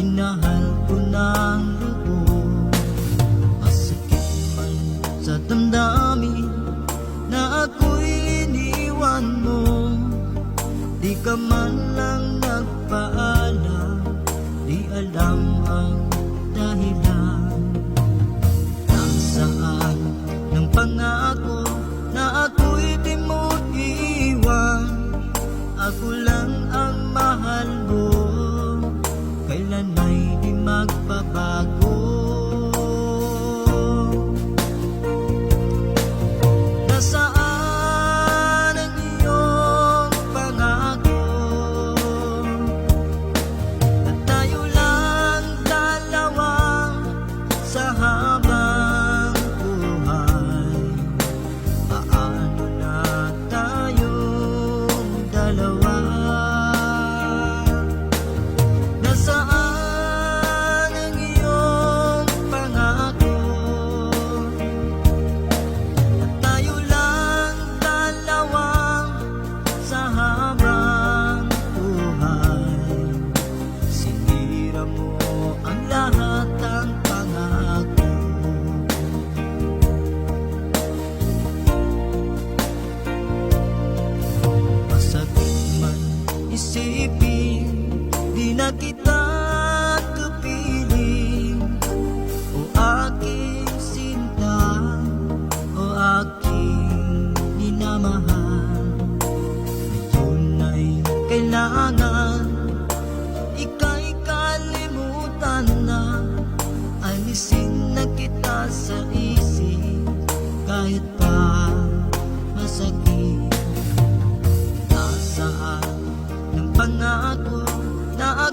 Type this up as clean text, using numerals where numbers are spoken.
minahal ko ng lubos. Masakit man sa damdamin na ako'y iniwan mo, di ka man lang nagpaalam, di alam ang dahilan. Nasaan ng pangako na ako'y di mo iwan? Ako lang ang mahal mo, kailan ay di magbabago. Nasaan ang iyong pangako na tayo lang dalawa sa habang buhay? Paano na tayong dalawa? Nasaan ang iyong pangako na tayo lang dalawa sa habang buhay? Sinira mo ang lahat ng pangako. Masakit man isipin, di na kita kapiling. O aking sinta, o aking minamahal, ngayon ay kailangan ika'y kalimutan na. Alisin na kita sa isip kahit pa masakit. Nasaan ng pangako na